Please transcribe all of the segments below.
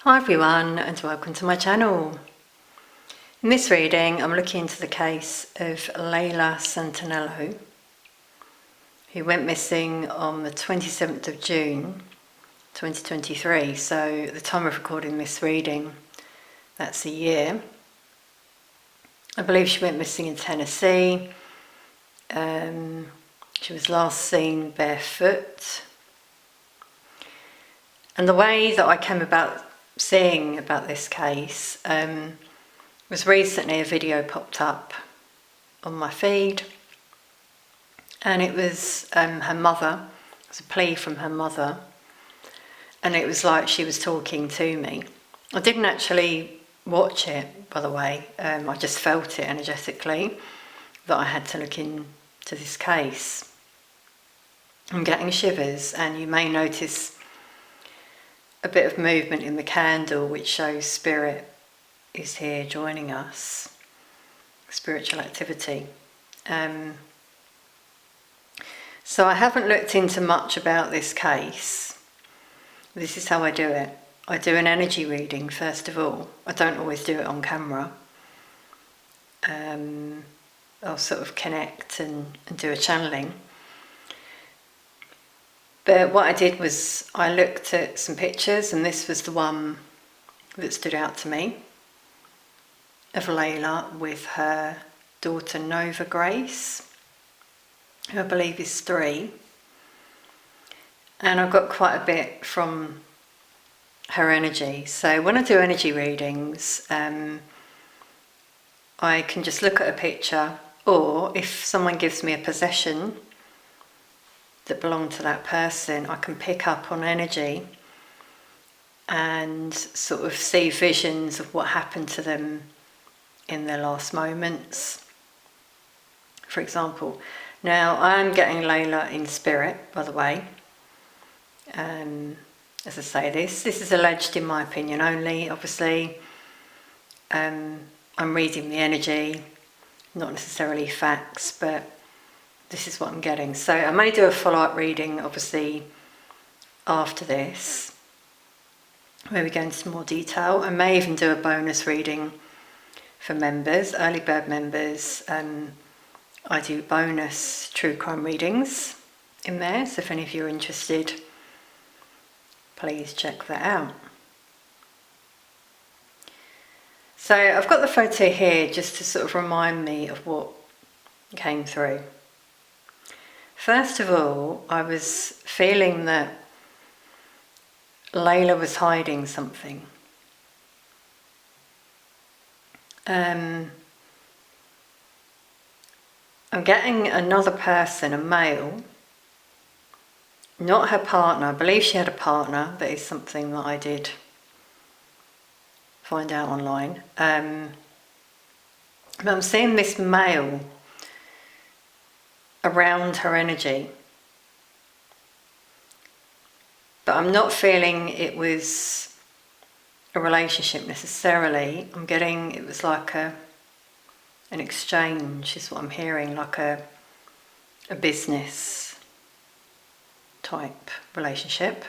Hi everyone and welcome to my channel. In this reading I'm looking into the case of Layla Santanello, who went missing on the 27th of June 2023, so at the time of recording this reading that's a year. I believe she went missing in Tennessee. She was last seen barefoot, and the way that I came about seeing about this case was recently a video popped up on my feed, and it was her mother. It was a plea from her mother, and it was like she was talking to me. I didn't actually watch it, by the way. I just felt it energetically that I had to look into this case. I'm getting shivers, and you may notice a bit of movement in the candle, which shows spirit is here joining us, spiritual activity. So I haven't looked into much about this case. This is how I do it. I do an energy reading first of all. I don't always do it on camera. I'll sort of connect and do a channeling. But what I did was I looked at some pictures, and this was the one that stood out to me, of Layla with her daughter Nova Grace, who I believe is 3. And I got quite a bit from her energy. So when I do energy readings, I can just look at a picture, or if someone gives me a possession that belong to that person, I can pick up on energy and sort of see visions of what happened to them in their last moments, for example. Now, I'm getting Layla in spirit, by the way. As I say, this is alleged in my opinion only, obviously. I'm reading the energy, not necessarily facts, but this is what I'm getting. So I may do a follow-up reading, obviously, after this, where we go into some more detail. I may even do a bonus reading for members, early bird members. I do bonus true crime readings in there, so if any of you are interested, please check that out. So I've got the photo here just to sort of remind me of what came through. First of all, I was feeling that Layla was hiding something. I'm getting another person, a male, not her partner. I believe she had a partner. That is something that I did find out online. But I'm seeing this male around her energy, but I'm not feeling it was a relationship necessarily. I'm getting it was like an exchange is what I'm hearing, like a business type relationship.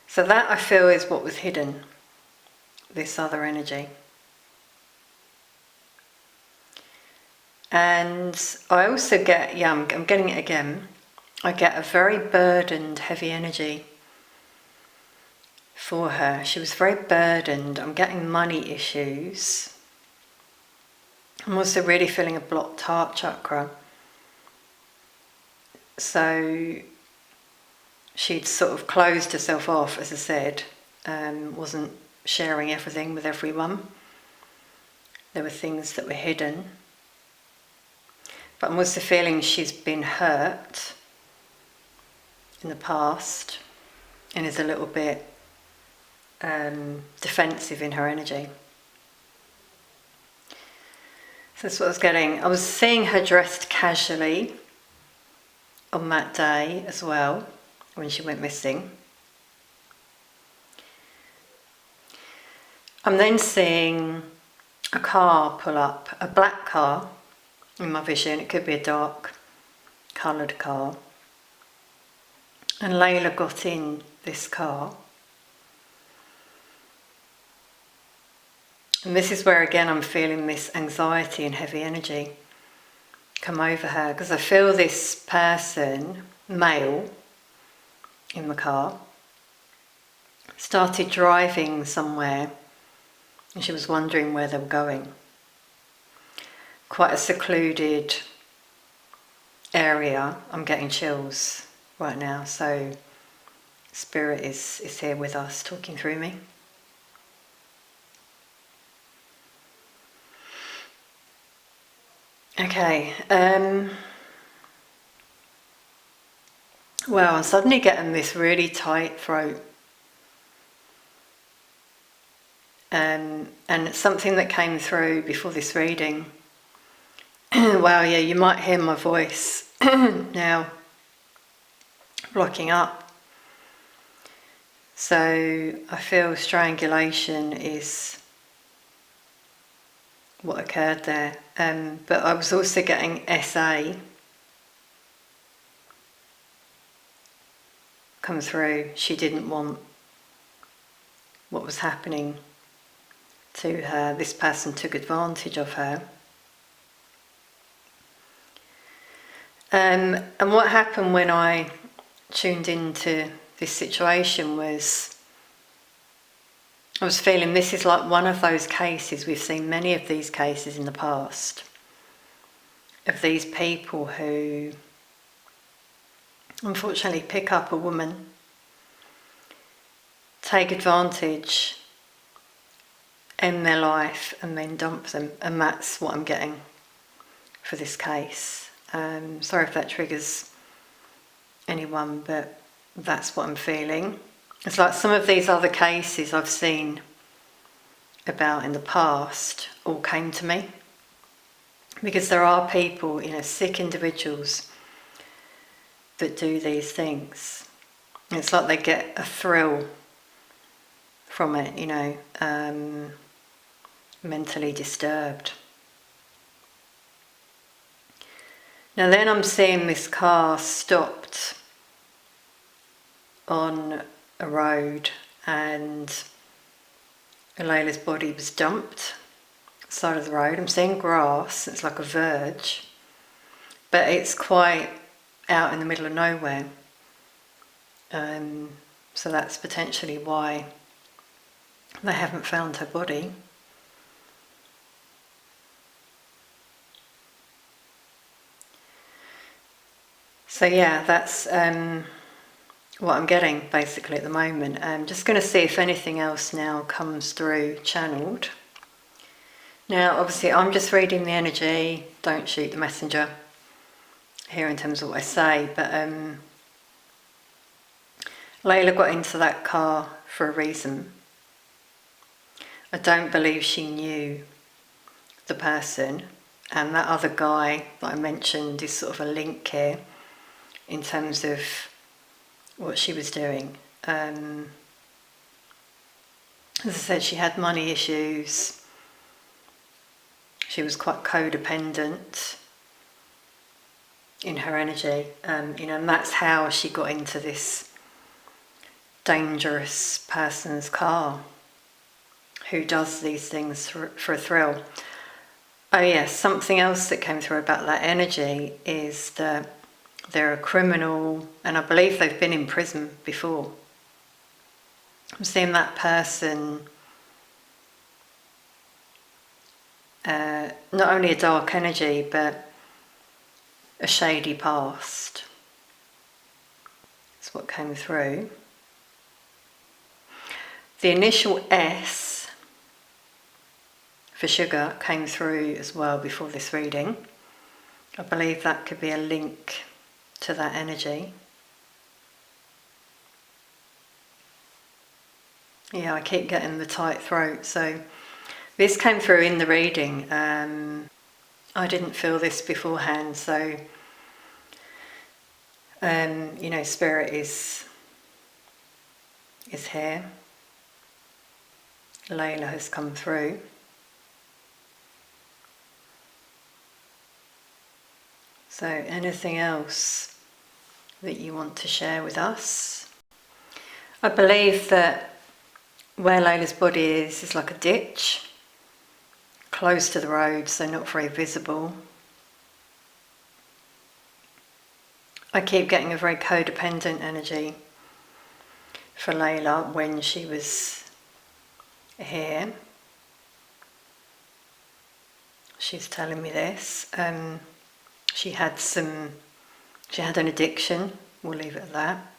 So that I feel is what was hidden, this other energy. And I also get, I'm getting it again, I get a very burdened, heavy energy for her. She was very burdened. I'm getting money issues. I'm also really feeling a blocked heart chakra. So she'd sort of closed herself off, as I said, wasn't sharing everything with everyone. There were things that were hidden. But I'm also feeling she's been hurt in the past and is a little bit defensive in her energy. So that's what I was getting. I was seeing her dressed casually on that day as well, when she went missing. I'm then seeing a car pull up, a black car in my vision. It could be a dark coloured car. And Layla got in this car. And this is where again I'm feeling this anxiety and heavy energy come over her, because I feel this person, male, in the car, started driving somewhere and she was wondering where they were going. Quite a secluded area. I'm getting chills right now, so Spirit is here with us, talking through me. Okay, well, I'm suddenly getting this really tight throat. And it's something that came through before this reading. Wow, yeah, you might hear my voice now blocking up. So I feel strangulation is what occurred there. But I was also getting SA come through. She didn't want what was happening to her. This person took advantage of her. And what happened when I tuned into this situation was I was feeling this is like one of those cases, we've seen many of these cases in the past, of these people who unfortunately pick up a woman, take advantage in their life and then dump them, and that's what I'm getting for this case. Sorry if that triggers anyone, but that's what I'm feeling. It's like some of these other cases I've seen about in the past all came to me, because there are people, sick individuals that do these things. It's like they get a thrill from it, mentally disturbed. Now then I'm seeing this car stopped on a road and Layla's body was dumped side of the road. I'm seeing grass, it's like a verge, but it's quite out in the middle of nowhere. So that's potentially why they haven't found her body. So yeah, that's what I'm getting basically at the moment. I'm just going to see if anything else now comes through channeled. Now obviously I'm just reading the energy, don't shoot the messenger here in terms of what I say, but Layla got into that car for a reason. I don't believe she knew the person, and that other guy that I mentioned is sort of a link here in terms of what she was doing. As I said, she had money issues, she was quite codependent in her energy, and that's how she got into this dangerous person's car who does these things for a thrill. Oh yes, something else that came through about that energy is that they're a criminal, and I believe they've been in prison before. I'm seeing that person, not only a dark energy, but a shady past. That's what came through. The initial S for sugar came through as well before this reading. I believe that could be a link to that energy. Yeah, I keep getting the tight throat, so this came through in the reading. I didn't feel this beforehand, so Spirit is here. Layla has come through. So anything else that you want to share with us? I believe that where Layla's body is like a ditch, close to the road, so not very visible. I keep getting a very codependent energy for Layla when she was here. She's telling me this. She had an addiction, we'll leave it at that.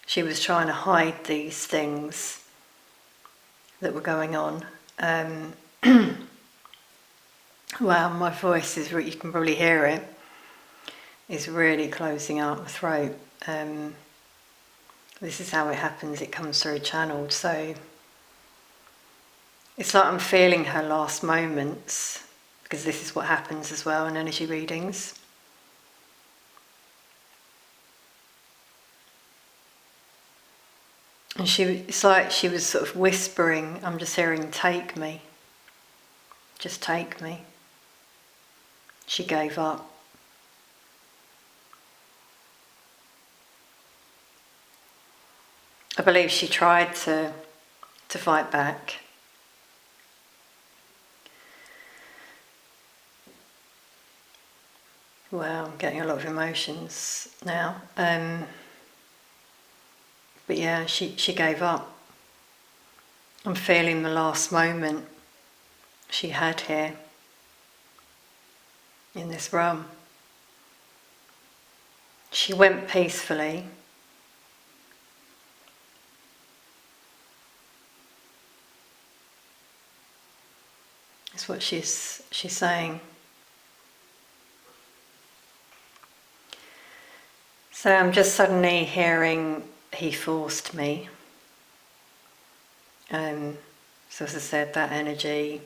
She was trying to hide these things that were going on. Wow, my voice is you can probably hear it, is really closing out my throat. This is how it happens, it comes through channeled. So it's like I'm feeling her last moments, because this is what happens as well in energy readings. And it's like she was sort of whispering, I'm just hearing, take me, just take me. She gave up. I believe she tried to fight back. Wow, I'm getting a lot of emotions now. But yeah, she gave up. I'm feeling the last moment she had here in this realm. She went peacefully. That's what she's saying. So I'm just suddenly hearing, he forced me. So as I said, that energy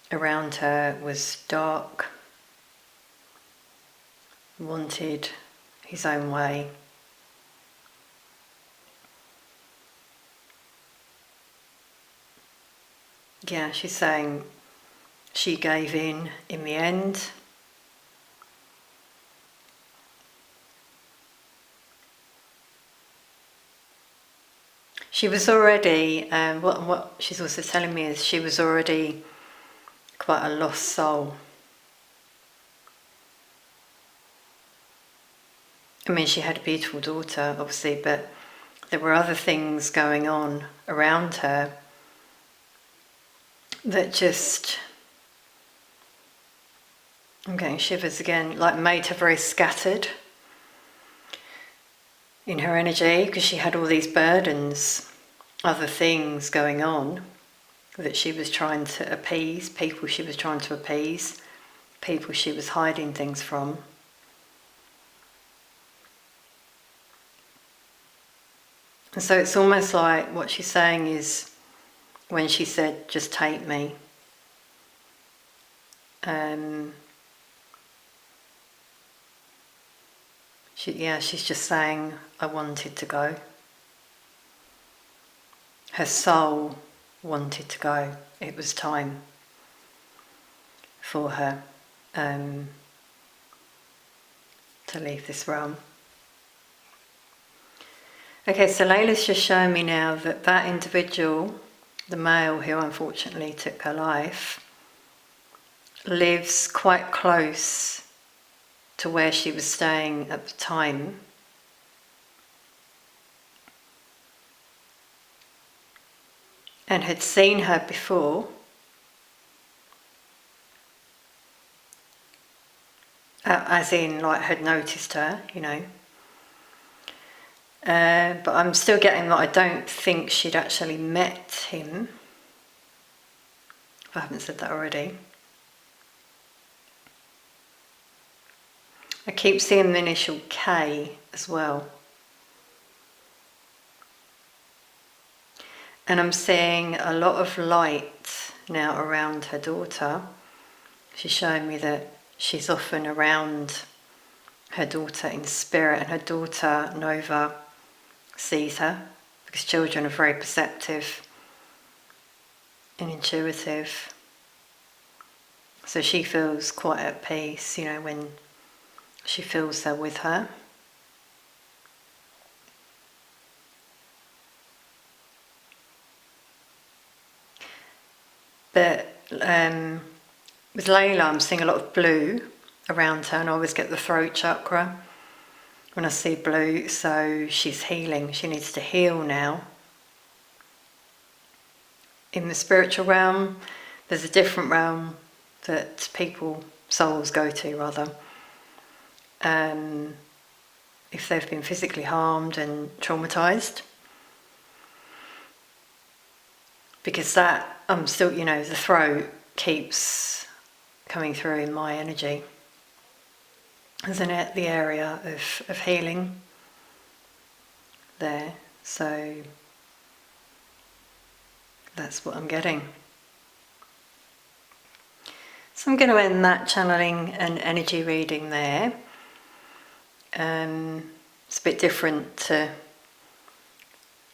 around her was dark, wanted his own way. Yeah, she's saying she gave in the end. She was already, what she's also telling me is she was already quite a lost soul. I mean, she had a beautiful daughter, obviously, but there were other things going on around her that just, I'm getting shivers again, like made her very scattered in her energy, because she had all these burdens, other things going on that she was trying to appease, people she was trying to appease, people she was hiding things from. And so it's almost like what she's saying is, when she said, just take me, she's just saying, I wanted to go. Her soul wanted to go. It was time for her to leave this realm. Okay, so Layla's just showing me now that that individual, the male who unfortunately took her life, lives quite close to where she was staying at the time. And had seen her before. As in, like, had noticed her, you know. But I'm still getting that I don't think she'd actually met him. If I haven't said that already. I keep seeing the initial K as well. And I'm seeing a lot of light now around her daughter. She's showing me that she's often around her daughter in spirit, and her daughter, Nova, sees her, because children are very perceptive and intuitive. So she feels quite at peace, you know, when she feels her with her. But with Layla, I'm seeing a lot of blue around her, and I always get the throat chakra when I see blue, so she's healing. She needs to heal now. In the spiritual realm, there's a different realm that souls go to rather, if they've been physically harmed and traumatized. Because that, I'm still, the throat keeps coming through in my energy as the area of healing there. So that's what I'm getting. So I'm going to end that channeling and energy reading there. It's a bit different to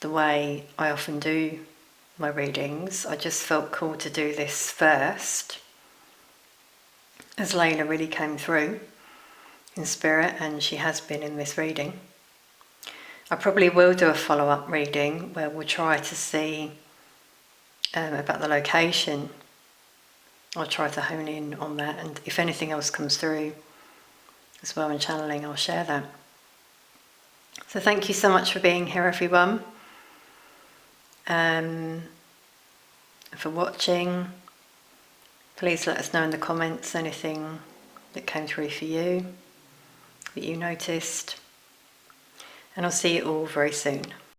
the way I often do my readings. I just felt called to do this first, as Layla really came through in spirit, and she has been in this reading. I probably will do a follow-up reading where we'll try to see about the location. I'll try to hone in on that, and if anything else comes through as well in channeling, I'll share that. So thank you so much for being here, everyone, for watching. Please let us know in the comments anything that came through for you, that you noticed, and I'll see you all very soon.